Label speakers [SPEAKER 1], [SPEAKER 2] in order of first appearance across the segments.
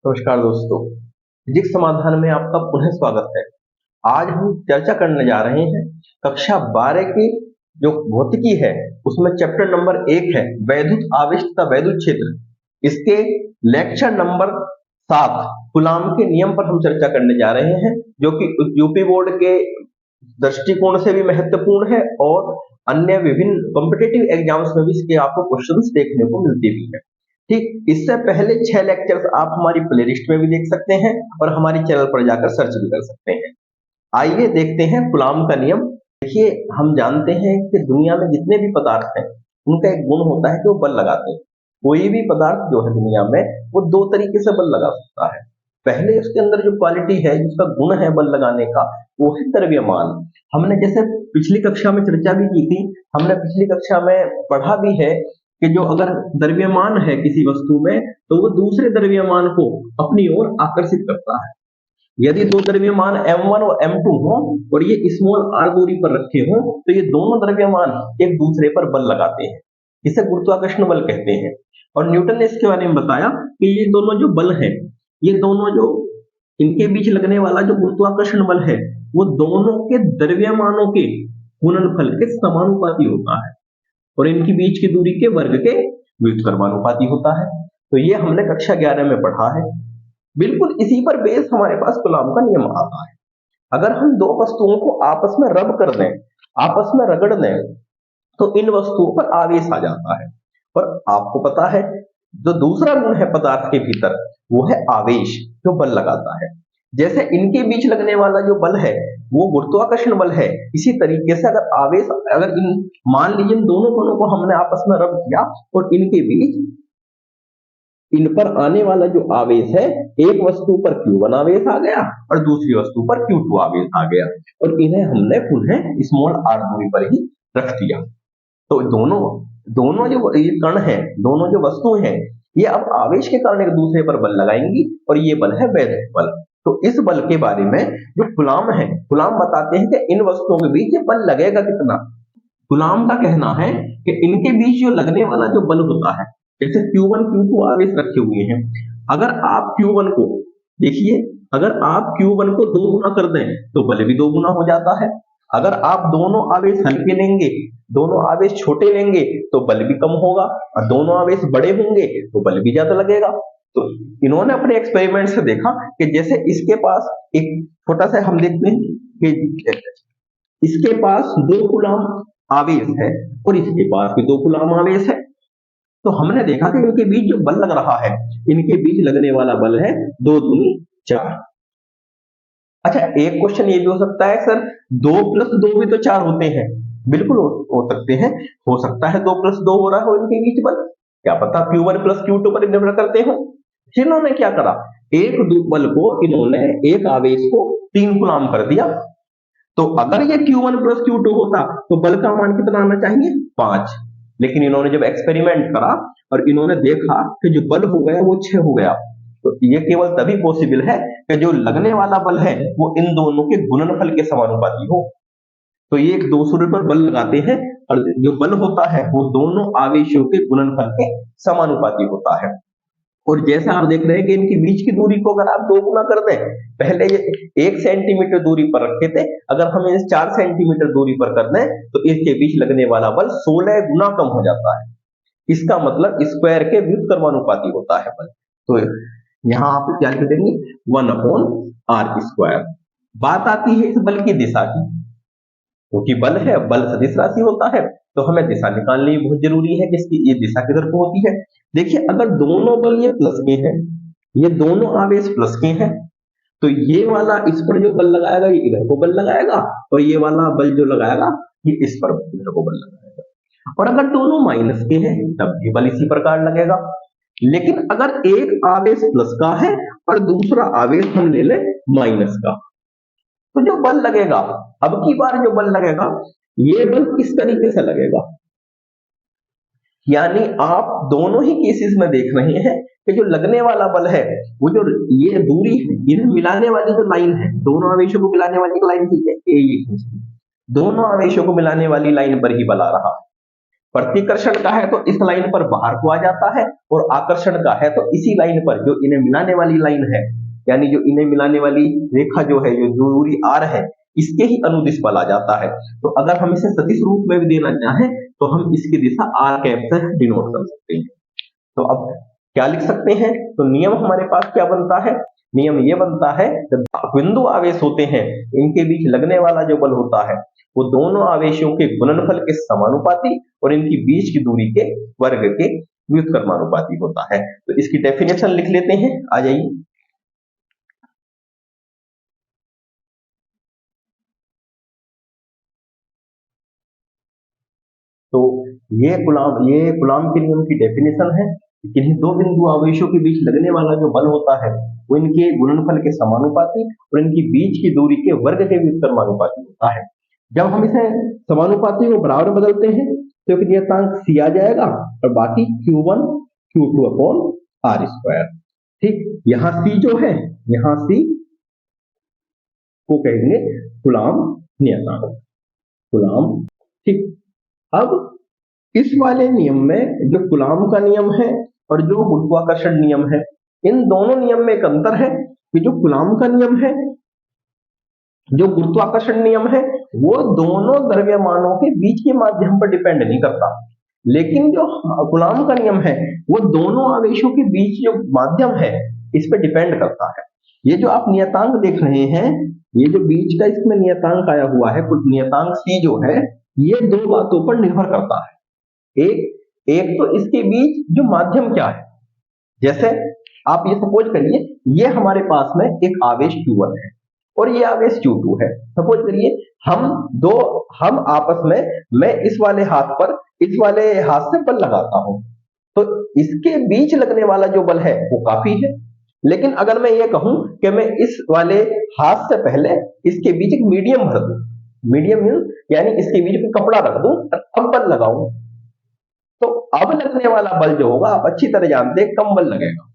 [SPEAKER 1] नमस्कार दोस्तों। फिजिक्स समाधान में आपका पुनः स्वागत है। आज हम चर्चा करने जा रहे हैं कक्षा 12 की जो भौतिकी है उसमें चैप्टर नंबर 1 है वैद्युत आवेश तथा वैद्युत क्षेत्र। इसके लेक्चर नंबर 7 कूलाम के नियम पर हम चर्चा करने जा रहे हैं, जो कि यूपी बोर्ड के दृष्टिकोण से भी महत्वपूर्ण है और अन्य विभिन्न कॉम्पिटिटिव एग्जाम्स में भी इसके आपको क्वेश्चंस देखने को मिलते भी है। ठीक, इससे पहले 6 लेक्चर्स आप हमारी प्लेलिस्ट में भी देख सकते हैं और हमारी चैनल पर जाकर सर्च भी कर सकते हैं। आइए देखते हैं कूलाम का नियम। देखिए, हम जानते हैं कि दुनिया में जितने भी पदार्थ हैं उनका एक गुण होता है कि वो बल लगाते हैं। कोई भी पदार्थ जो है दुनिया में वो दो तरीके से बल लगा सकता है। पहले उसके अंदर जो क्वालिटी है, जिसका गुण है बल लगाने का, वो है द्रव्यमान। हमने जैसे पिछली कक्षा में चर्चा भी की थी, हमने पिछली कक्षा में पढ़ा भी है कि जो अगर द्रव्यमान है किसी वस्तु में तो वो दूसरे द्रव्यमान को अपनी ओर आकर्षित करता है। यदि दो द्रव्यमान m1 और m2 हो और ये स्मॉल r दूरी पर रखे हो तो ये दोनों द्रव्यमान एक दूसरे पर बल लगाते हैं। इसे गुरुत्वाकर्षण बल कहते हैं। और न्यूटन ने इसके बारे में बताया कि ये दोनों जो बल हैं, ये दोनों जो इनके बीच लगने वाला जो गुरुत्वाकर्षण बल है वो दोनों के द्रव्यमानों के गुणनफल के समानुपाती होता है और इनकी बीच की दूरी के वर्ग के व्युत्क्रमानुपाती होता है। तो ये हमने कक्षा 11 में पढ़ा है। बिल्कुल इसी पर बेस हमारे पास कूलाम का नियम आता है। अगर हम दो वस्तुओं को आपस में रब कर दें, आपस में रगड़ दें, तो इन वस्तुओं पर आवेश आ जाता है। और आपको पता है जो दूसरा गुण है पदार्थ के भीतर वो है आवेश, जो बल लगाता है। जैसे इनके बीच लगने वाला जो बल है वो गुरुत्वाकर्षण बल है, इसी तरीके से अगर आवेश, अगर इन मान लीजिए इन दोनों कोणों को हमने आपस में रब किया और इनके बीच इन पर आने वाला जो आवेश है, एक वस्तु पर Q1 आवेश आ गया और दूसरी वस्तु पर Q2 आवेश आ गया और इन्हें हमने पुनः स्मॉल r दूरी पर ही रख दिया। तो दोनों दोनों जो ये कण है, दोनों जो वस्तुएं हैं, ये अब आवेश के कारण एक दूसरे पर बल लगाएंगी और ये बल है वैद्युत बल। तो इस बल के बारे में जो कूलाम है, कूलाम बताते हैं कि इन वस्तुओं के बीच ये बल लगेगा कितना। कूलाम का कहना है कि इनके बीच जो लगने वाला जो बल होता है, जैसे Q1 Q2 आवेश रखे हुए हैं, अगर आप Q1 को देखिए, अगर आप Q1 को 2 गुना कर दें तो बल भी 2 गुना हो जाता है। अगर आप दोनों आवेश हल्के लेंगे, दोनों आवेश छोटे लेंगे तो बल भी कम होगा और दोनों आवेश बड़े होंगे तो बल भी ज्यादा लगेगा। तो इन्होंने अपने एक्सपेरिमेंट से देखा कि जैसे इसके पास एक छोटा सा हम देखते हैं कि इसके पास 2 कूलाम आवेश है और इसके पास भी 2 कूलाम आवेश है। तो हमने देखा कि इनके बीच जो बल लग रहा है, इनके बीच लगने वाला बल है 2 दूनी 4। अच्छा, एक क्वेश्चन ये भी हो सकता है, सर 2 + 2 भी तो 4 होते हैं। बिल्कुल हो सकते हैं, हो सकता है 2 + 2 हो रहा हो इनके बीच बल, क्या पता Q1 + Q2 पर निर्भर करते हो। इन्होंने क्या करा, एक बल को इन्होंने एक आवेश को 3 गुलाम कर दिया। तो अगर ये Q1 + Q2 होता तो बल का मान कितना आना चाहिए, 5। लेकिन इन्होंने जब एक्सपेरिमेंट करा और इन्होंने देखा कि जो बल हो गया वो 6 हो गया। तो ये केवल तभी पॉसिबल है कि जो लगने वाला बल है वो इन दोनों के गुणनफल के समानुपाती हो। तो ये एक दूसरे पर बल लगाते हैं और जो बल होता है वो दोनों आवेशों के गुणनफल के समानुपाती होता है। और जैसा आप देख रहे हैं कि इनके बीच की दूरी को अगर आप 2 गुना कर दें, पहले ये 1 सेंटीमीटर दूरी पर रखे थे, अगर हम इसे 4 सेंटीमीटर दूरी पर कर दें तो इसके बीच लगने वाला बल 16 गुना कम हो जाता है। इसका मतलब स्क्वायर के व्युत्क्रमानुपाती होता है बल। तो यहाँ आप क्या लिख देंगे, 1/r²। बात आती है इस बल की दिशा की, क्योंकि बल है, बल सदिश राशि होता है, तो हमें दिशा निकालनी बहुत जरूरी है जिसकी ये दिशा किधर को होती है। देखिए, अगर दोनों बल ये प्लस के हैं, ये दोनों आवेश प्लस के हैं, तो ये वाला इस पर जो बल लगाएगा ये इधर को बल लगाएगा और ये वाला बल जो लगाएगा ये इस पर इधर को बल लगाएगा। और अगर दोनों माइनस के हैं तब भी बल इसी प्रकार लगेगा। लेकिन अगर एक आवेश प्लस का है और दूसरा आवेश हम ले लें माइनस का, तो जो बल लगेगा, अब की बार जो बल लगेगा ये बल किस तरीके से लगेगा, यानी आप दोनों ही केसेस में देख रहे हैं कि जो लगने वाला बल है वो जो ये दूरी है, इन्हें मिलाने वाली जो लाइन है, दोनों आवेशों को मिलाने वाली लाइन ठीक है, ये दोनों आवेशों को मिलाने वाली लाइन पर ही बल आ रहा है। प्रतिकर्षण का है तो इस लाइन पर बाहर को आ जाता है, और आकर्षण का है तो इसी लाइन पर, जो इन्हें मिलाने वाली लाइन है, यानी जो इन्हें मिलाने वाली रेखा जो है, जो दूरी आर है, इसके ही अनुदिश बल आ जाता है। तो अगर हम इसे सदिश रूप में भी देना चाहें तो हम इसकी दिशा आर कैप से डिनोट कर सकते हैं। तो अब क्या लिख सकते हैं? तो नियम हमारे पास क्या बनता है? नियम ये बनता है, जब बिंदु आवेश होते हैं, इनके बीच लगने वाला जो बल होता है वो दोनों आवेशों के गुणनफल के समानुपाती और इनकी बीच की दूरी के वर्ग के व्युत्क्रमानुपाती होता है। तो इसकी डेफिनेशन लिख लेते हैं, आ जाइए। तो ये कुलाम के नियम की डेफिनेशन है कि किन्हीं दो बिंदु आवेशों के बीच लगने वाला जो बल होता है वो इनके गुणनफल के समानुपाती और इनकी बीच की दूरी के वर्ग के व्युत्क्रमानुपाती होता है। जब हम इसे समानुपाती को बराबर बदलते हैं तो एक नियतांक c आ जाएगा और बाकी q1 q2 upon r square. ठीक, यहाँ c जो है, यहाँ c को कहेंगे कुलाम नियतांक, कुलाम। ठीक, अब इस वाले नियम में जो कुलाम का नियम है और जो गुरुत्वाकर्षण नियम है, इन दोनों नियम में एक अंतर है कि जो कुलाम का नियम है, जो गुरुत्वाकर्षण नियम है, वो दोनों द्रव्यमानों के बीच के माध्यम पर डिपेंड नहीं करता, लेकिन जो कुलाम का नियम है वो दोनों आवेशों के बीच जो माध्यम है इस पर डिपेंड करता है। ये जो आप नियतांक देख रहे हैं, ये जो बीच का इसमें नियतांक आया हुआ है, कुछ नियतांक c जो है, ये दो बातों पर निर्भर करता है। एक तो इसके बीच जो माध्यम क्या है, जैसे आप ये सपोज करिए, ये हमारे पास में एक आवेश q1 है और ये आवेश q2 है। सपोज करिए हम आपस में, मैं इस वाले हाथ पर इस वाले हाथ से बल लगाता हूं, तो इसके बीच लगने वाला जो बल है वो काफी है। लेकिन अगर मैं ये कहूं कि मैं इस वाले हाथ से पहले इसके बीच एक मीडियम भर दूं, मीडियम यानी इसके बीच में कपड़ा रख दूं और अब बल लगाऊं, तो अब लगने वाला बल जो होगा आप अच्छी तरह जानते हैं, कम बल लगेगा।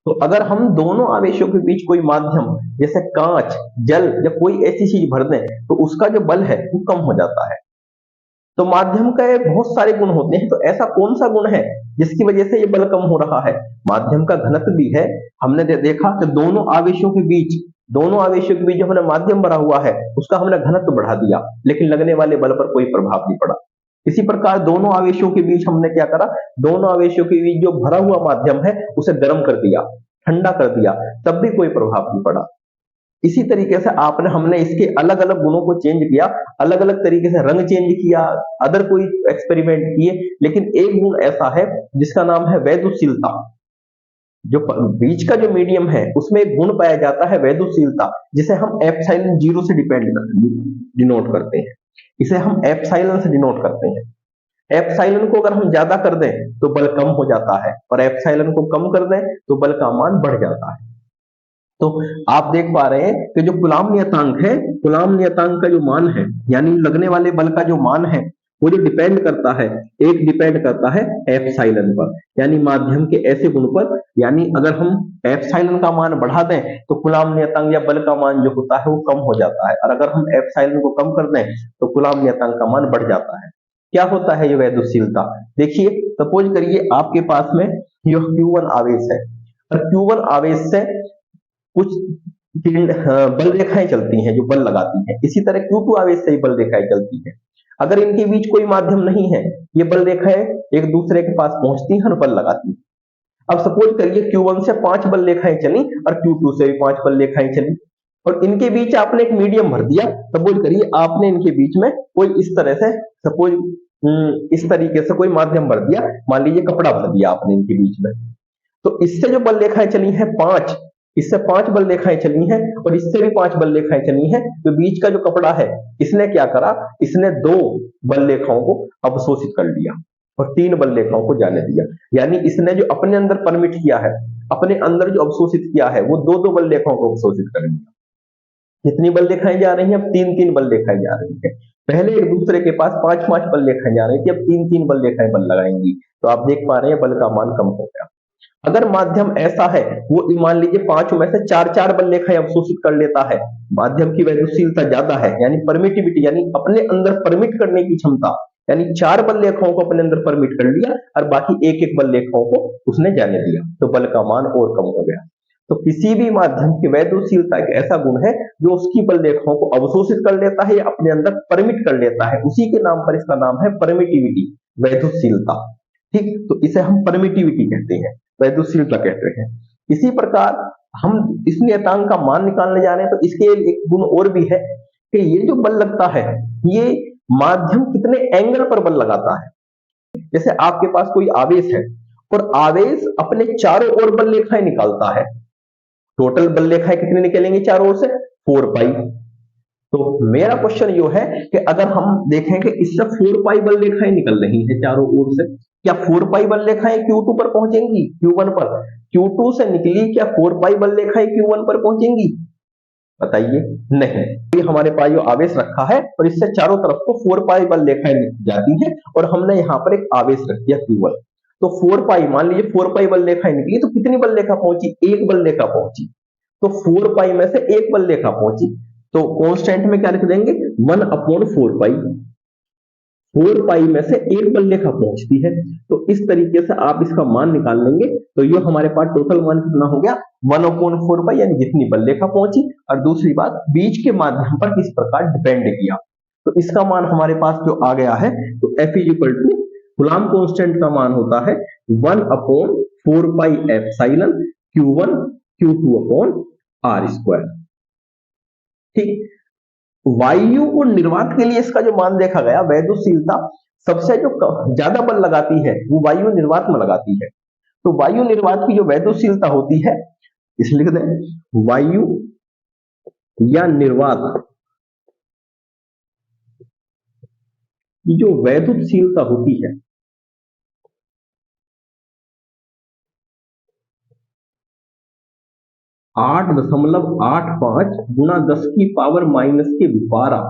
[SPEAKER 1] तो अगर हम दोनों आवेशों के बीच कोई माध्यम जैसे कांच, जल या कोई ऐसी चीज भर दें तो उसका जो बल है वो कम हो जाता है। तो माध्यम का बहुत सारे गुण होते हैं, तो ऐसा कौन सा गुण है जिसकी वजह से ये बल कम हो रहा है? माध्यम का घनत्व भी है। हमने देखा कि दोनों आवेशों के बीच जो हमने माध्यम भरा हुआ है उसका हमने घनत्व बढ़ा दिया, लेकिन लगने वाले बल पर कोई प्रभाव नहीं पड़ा। इसी प्रकार दोनों आवेशों के बीच हमने क्या करा, दोनों आवेशों के बीच जो भरा हुआ माध्यम है उसे गर्म कर दिया, ठंडा कर दिया, तब भी कोई प्रभाव नहीं पड़ा। इसी तरीके से हमने इसके अलग अलग गुणों को चेंज किया, अलग अलग तरीके से रंग चेंज किया, अदर कोई एक्सपेरिमेंट किए, लेकिन एक गुण ऐसा है जिसका नाम है वैद्युतशीलता। जो बीच का जो मीडियम है उसमें एक गुण पाया जाता है वैद्युतशीलता, जिसे हम एप्सिलॉन जीरो से डिनोट करते हैं। इसे हम एप्सिलॉन से डिनोट करते हैं। एप्सिलॉन को अगर हम ज्यादा कर दें तो बल कम हो जाता है, और एप्सिलॉन को कम कर दें तो बल का मान बढ़ जाता है। तो आप देख पा रहे हैं कि जो कूलॉम नियतांक है, कूलॉम नियतांक का जो मान है, यानी लगने वाले बल का जो मान है, वो जो डिपेंड करता है, एक डिपेंड करता है एप्सिलॉन पर, यानी माध्यम के ऐसे गुण पर। यानी अगर हम एप्सिलॉन का मान बढ़ा दें तो कूलॉम नियतांक या बल का मान जो होता है वो कम हो जाता है, और अगर हम एप्सिलॉन को कम कर दें तो कूलॉम नियतांक का मान बढ़ जाता है। क्या होता है ये वैद्युतशीलता? देखिए, सपोज करिए आपके पास में यह Q1 आवेश है, और Q1 आवेश से कुछ बल रेखाएं चलती हैं जो बल लगाती हैं। इसी तरह Q2 आवेश से ही बल रेखाएं चलती हैं। अगर इनके बीच कोई माध्यम नहीं है, ये बल रेखाएं एक दूसरे के पास पहुंचती हैं और बल लगाती हैं। अब सपोज करिए Q1 से 5 बल रेखाएं चली और Q2 से भी 5 बल रेखाएं चली, और इनके बीच आपने एक मीडियम भर दिया। सपोज करिए आपने इनके बीच में कोई इस तरह से, सपोज इस तरीके से कोई माध्यम भर दिया, मान लीजिए कपड़ा भर दिया आपने इनके बीच में। तो इससे जो बल रेखाएं चली हैं 5, इससे 5 बल रेखाएं चली हैं, और इससे भी 5 बल रेखाएं चली हैं। तो बीच का जो कपड़ा है, इसने क्या करा, इसने 2 बल रेखाओं को अवशोषित कर लिया और 3 बल रेखाओं को जाने दिया। यानी इसने जो अपने अंदर परमिट किया है, अपने अंदर जो अवशोषित किया है, वो 2-2 बल रेखाओं को अवशोषित कर लिया। कितनी बल रेखाएं जा रही हैं? अब 3-3 बल रेखाएं जा रही हैं। पहले एक दूसरे के पास 5-5 बल रेखाएं जा रही थी, अब 3-3 बल रेखाएं बल लगाएंगी। तो आप देख पा रहे हैं बल का मान कम हो गया। अगर माध्यम ऐसा है, वो मान लीजिए 5 में से 4-4 बल रेखाएं अवशोषित कर लेता है, माध्यम की वैद्युतशीलता ज्यादा है, यानी परमिटिविटी, यानी अपने अंदर परमिट करने की क्षमता यानी 4 बल रेखाओं को अपने अंदर परमिट कर लिया और बाकी एक एक बल रेखाओं को उसने जाने दिया, तो बल का मान और कम हो गया। तो किसी भी माध्यम की वैद्युतशीलता एक ऐसा गुण है जो उसकी बल रेखाओं को अवशोषित कर लेता है या अपने अंदर परमिट कर लेता है, उसी के नाम पर इसका नाम है परमिटिविटी, वैद्युतशीलता। ठीक, तो इसे हम परमिटिविटी कहते हैं, वैद्युतशीलता कहते हैं। इसी प्रकार हम इस नियतांक का मान निकालने जा रहे हैं, तो इसके एक गुण और भी है कि ये जो बल लगता है ये माध्यम कितने एंगल पर बल लगाता है। जैसे आपके पास कोई आवेश है और आवेश अपने चारों ओर बल रेखाएं निकालता है, टोटल बल रेखाएं कितनी निकलेंगी चारों ओर से, 4 पाई। तो मेरा क्वेश्चन यो है कि अगर हम देखें कि इससे 4 पाई बल रेखाएं निकल रही हैं चारों ओर से, क्या 4 पाई बल रेखाएं Q2 पर पहुंचेंगी, Q1 पर? Q2 से निकली क्या 4 पाई बल रेखाएं Q1 पर पहुंचेंगी? बताइए, नहीं। ये हमारे पास जो आवेश रखा है और इससे चारों तरफ को 4 पाई बल रेखाएं जाती हैं और हमने यहाँ पर एक आवेश रख दिया Q1। तो 4 पाई, मान लीजिए 4 पाई बल रेखाएं निकली, तो कितनी बल रेखा पहुंची, एक बल रेखा पहुंची। तो 4 पाई में से एक बल रेखा पहुंची, तो कांस्टेंट में क्या लिख देंगे, 1/4 पाई। 4 पाई में से एक बल रेखा पहुंचती है, तो इस तरीके से आप इसका मान निकाल लेंगे। तो ये हमारे पास टोटल मान कितना हो गया, 1/4 पाई, यानी जितनी बल रेखा पहुंची। और दूसरी बात, बीच के माध्यम पर किस प्रकार डिपेंड किया, तो इसका मान हमारे पास जो आ गया है, तो F equal to coulomb constant का मान होता है 1/4 pi epsilon Q1 Q2 upon R square. ठीक, वायु और निर्वात के लिए इसका जो मान देखा गया, वैद्युतशीलता सबसे जो ज्यादा बल लगाती है वो वायु निर्वात में लगाती है। तो वायु निर्वात की जो वैद्युतशीलता होती है, इसलिए लिख दें वायु या निर्वात की जो वैद्युतशीलता होती है, 8.85 गुना 10 की पावर माइनस के 12,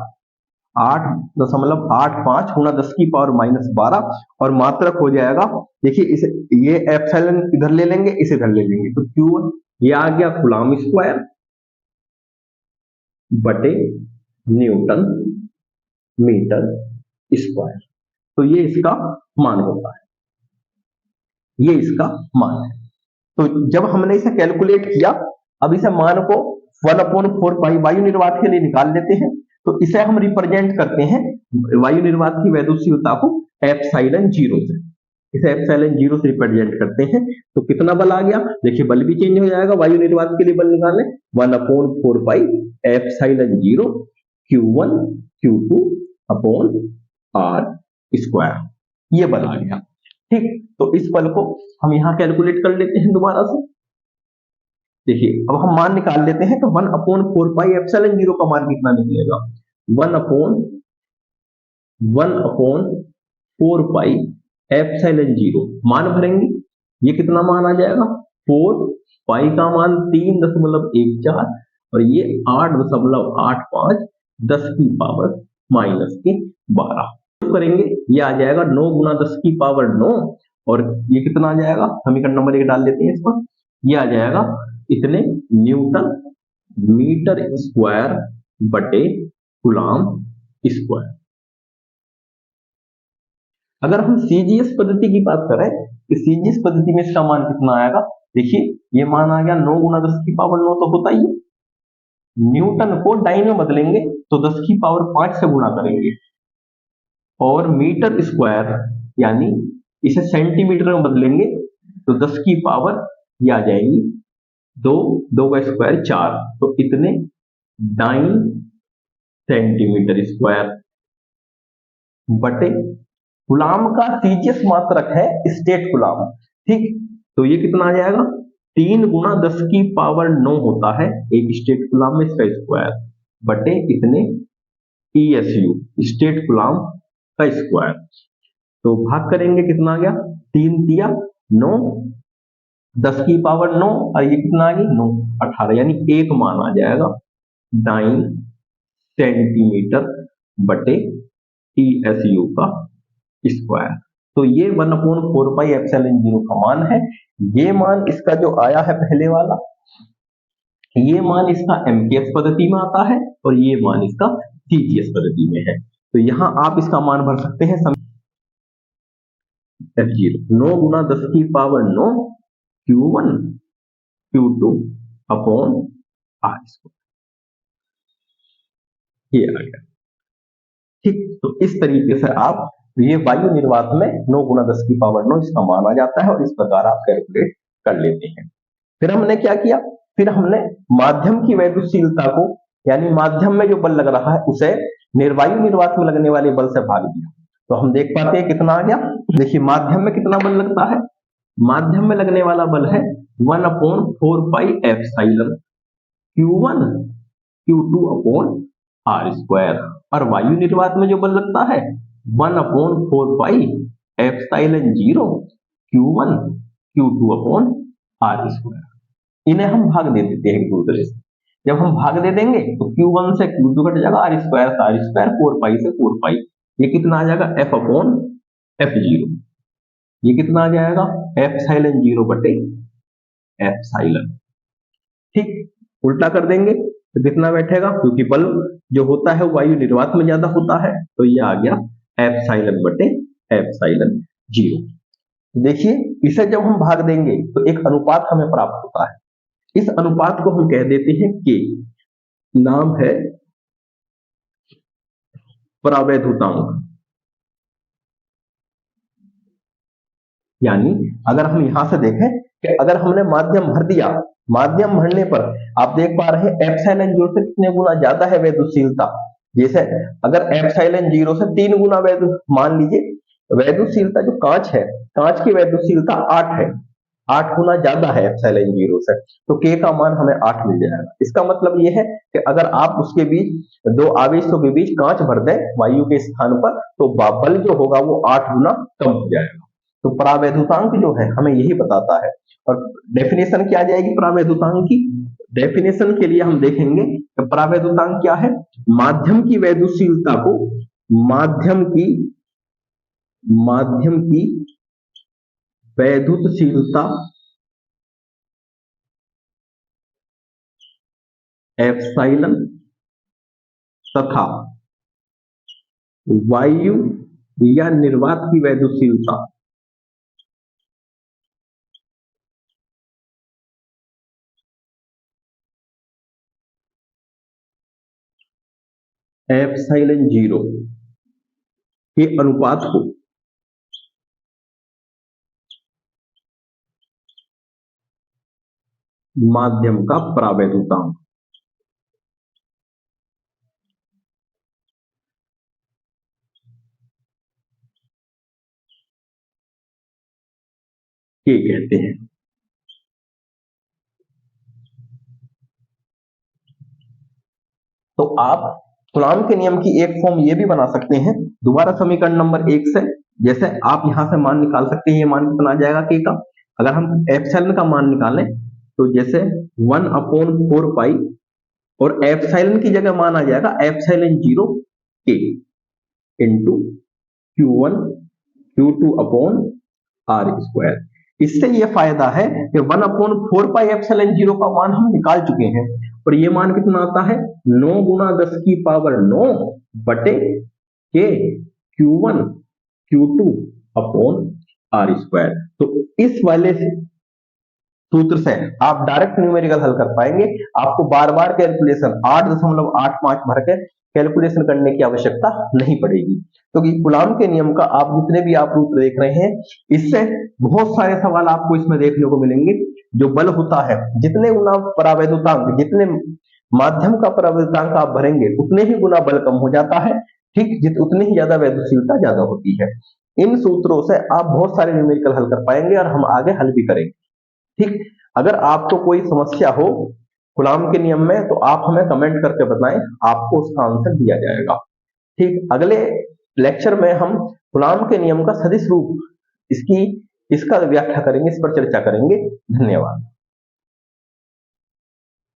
[SPEAKER 1] 8.85 गुना 10 की पावर माइनस 12, और मात्रक हो जाएगा, देखिए इसे, ये एप्सिलॉन इधर ले लेंगे, इसे इधर ले लेंगे, तो Q1 ये आ गया कूलम्ब स्क्वायर बटे न्यूटन मीटर स्क्वायर। तो ये इसका मान होता है, ये इसका मान है। तो जब हमने इसे कैलकुलेट किया, अब इसे मान को 1/4 पाई वायु निर्वात के लिए निकाल लेते हैं। तो इसे हम रिप्रेजेंट करते हैं वायु निर्वात की वैद्युतशीलता को एप्सिलॉन 0 से, इसे एप्सिलॉन 0 से रिप्रेजेंट करते हैं। तो कितना बल आ गया, देखिए बल भी चेंज हो जाएगा, वायु निर्वात के लिए बल निकालने 1/4 pi epsilon 0 Q1 Q2 upon R square, ये बल आ गया। ठीक, तो इस बल को हम यहां कैलकुलेट कर लेते हैं दोबारा से। देखिए अब हम मान निकाल लेते हैं, तो 1/4 पाई एप्सिलॉन 0 का मान कितना निकलेगा, 1/4 पाई एप्सिलॉन 0 मान भरेंगे, ये कितना मान आ जाएगा, 4 पाई का मान 3.14 और ये 8.85 10 की पावर माइनस के 12 करेंगे, ये आ जाएगा 9 गुना 10 की पावर 9, और ये कितना आ जाएगा, समीकरण नंबर 1 डाल देते हैं इस पर, ये आ जाएगा इतने न्यूटन मीटर स्क्वायर बटे कूलम्ब स्क्वायर। अगर हम सीजीएस पद्धति की बात करें, तो सीजीएस पद्धति में इसका मान कितना आएगा, देखिए ये मान आ गया 9 गुना 10 की पावर 9, तो होता ही है, न्यूटन को डाइन में बदलेंगे तो 10 की पावर 5 से गुणा करेंगे, और मीटर स्क्वायर यानी इसे सेंटीमीटर में बदलेंगे तो 10 की पावर ये आ जाएगी 2, 2 का स्क्वायर 4, तो इतने 9 सेंटीमीटर स्क्वायर बटे कूलम्ब का सीजीएस मात्रक है स्टेट कूलम्ब। ठीक, तो ये कितना आ जाएगा, 3 गुना 10 की पावर 9 होता है एक स्टेट कूलम्ब में, इसका स्क्वायर बटे इतने ESU स्टेट कूलम्ब का स्क्वायर। तो भाग करेंगे, कितना आ गया, 3 दिया 9, 10 की पावर 9, और ये कितना आ गई 9, 18, यानी एक मान आ जाएगा 9 सेंटीमीटर बटे ESU का स्क्वायर। तो ये 1/4 पाई एप्सिलॉन 0 का मान है। ये मान इसका जो आया है पहले वाला, ये मान इसका MKS पद्धति में आता है, और ये मान इसका CGS पद्धति में है। तो यहां आप इसका मान भर सकते हैं। F0 9 गुना 10 की power 9 Q1 Q2 upon R square, ये आ गया। ठीक, तो इस तरीके से आप ये वायु निर्वात में 9 गुना 10 की पावर 9 इसका मान आ जाता है और इस प्रकार आप कैलकुलेट कर लेते हैं। फिर हमने क्या किया, फिर हमने माध्यम की वैद्युतशीलता को, यानी माध्यम में जो बल लग रहा है उसे निर्वायु निर्वात में लगने वाले बल से भाग दिया, तो हम देख पाते हैं कितना आ गया। देखिए माध्यम में कितना बल लगता है, माध्यम में लगने वाला बल है 1/4 pi epsilon Q1 Q2 upon R square, और वायु निर्वात में जो बल लगता है 1/4 pi epsilon 0 Q1 Q2 upon R square. इन्हें हम भाग दे देते हैं एक दूसरे से, जब हम भाग दे देंगे तो Q1 से Q2 कट जाएगा, R स्क्वायर से R स्क्वायर, 4 पाई से 4 पाई, ये कितना आ जाएगा F अपॉन F0, ये कितना आ जाएगा एप्सिलॉन 0 बटे एप्सिलॉन। ठीक, उल्टा कर देंगे तो कितना बैठेगा, क्योंकि बल जो होता है वायु निर्वात में ज्यादा होता है, तो ये आ गया एप्सिलॉन बटे एप्सिलॉन 0। देखिए इसे जब हम भाग देंगे तो एक अनुपात हमें प्राप्त होता है, इस अनुपात को हम कह देते हैं K, नाम है परावैद्युतांक। यानी अगर हम यहां से देखें कि अगर हमने माध्यम भर दिया, माध्यम भरने पर आप देख पा रहे हैं एप्सिलॉन 0 से कितने गुना ज्यादा है वैद्युतशीलता। जैसे अगर एप्सिलॉन 0 से 3 गुना मान लीजिए वैद्युतशीलता, जो कांच है, कांच की वैद्युतशीलता 8 है, 8 गुना ज्यादा है एप्सिलॉन 0 से, तो K का मान हमें 8 मिल जाएगा। इसका मतलब यह है कि अगर आप उसके बीच दो आवेशों के बीच कांच भर दें वायु के स्थान पर, तो बल जो होगा वो 8 गुना कम हो जाएगा। तो परावैद्युतांक जो है हमें यही बताता है। और डेफिनेशन क्या आ जाएगी परावैद्युतांक की, डेफिनेशन के लिए हम देखेंगे कि परावैद्युतांक क्या है, माध्यम की वैद्युतशीलता को माध्यम की वैद्युतशीलता एप्सिलॉन तथा वायु या निर्वात की वैद्युतशीलता एप्सिलॉन 0 के अनुपात को माध्यम का परावैद्युतांक के कहते हैं। तो आप कूलॉम के नियम की एक फॉर्म ये भी बना सकते हैं दोबारा समीकरण नंबर 1 से। जैसे आप यहां से मान निकाल सकते हैं, ये मान कितना आ जाएगा K का, अगर हम एप्सिलॉन का मान निकालें तो जैसे 1/4 पाई, और एप्सिलॉन की जगह मान आ जाएगा epsilon 0 K into Q1 Q2 upon R square. इससे ये फायदा है कि 1/4 पाई एप्सिलॉन 0 का मान हम निकाल चुके हैं, और ये मान कितना आता है 9 गुना 10 की पावर 9 बटे K Q1 Q2 upon R square. तो इस वाले सूत्र से आप डायरेक्ट न्यूमेरिकल हल कर पाएंगे, आपको बार बार कैलकुलेशन 8.85 भर के कैलकुलेशन करने की आवश्यकता नहीं पड़ेगी। क्योंकि कूलॉम के नियम का आप जितने भी आप सूत्र देख रहे हैं, इससे बहुत सारे सवाल आपको इसमें देखने को मिलेंगे। जो बल होता है, जितने गुना परावैद्युतांक, जितने माध्यम का परावैद्युतांक आप भरेंगे उतने ही गुना बल कम हो जाता है, ठीक, उतनी ही ज्यादा वैद्युतशीलता ज्यादा होती है। इन सूत्रों से आप बहुत सारे न्यूमेरिकल हल कर पाएंगे और हम आगे हल भी करेंगे। ठीक, अगर आपको कोई समस्या हो कूलॉम के नियम में तो आप हमें कमेंट करके बताएं, आपको उसका आंसर दिया जाएगा। ठीक, अगले लेक्चर में हम कूलॉम के नियम का सदिश रूप इसका व्याख्या करेंगे, इस पर चर्चा करेंगे। धन्यवाद।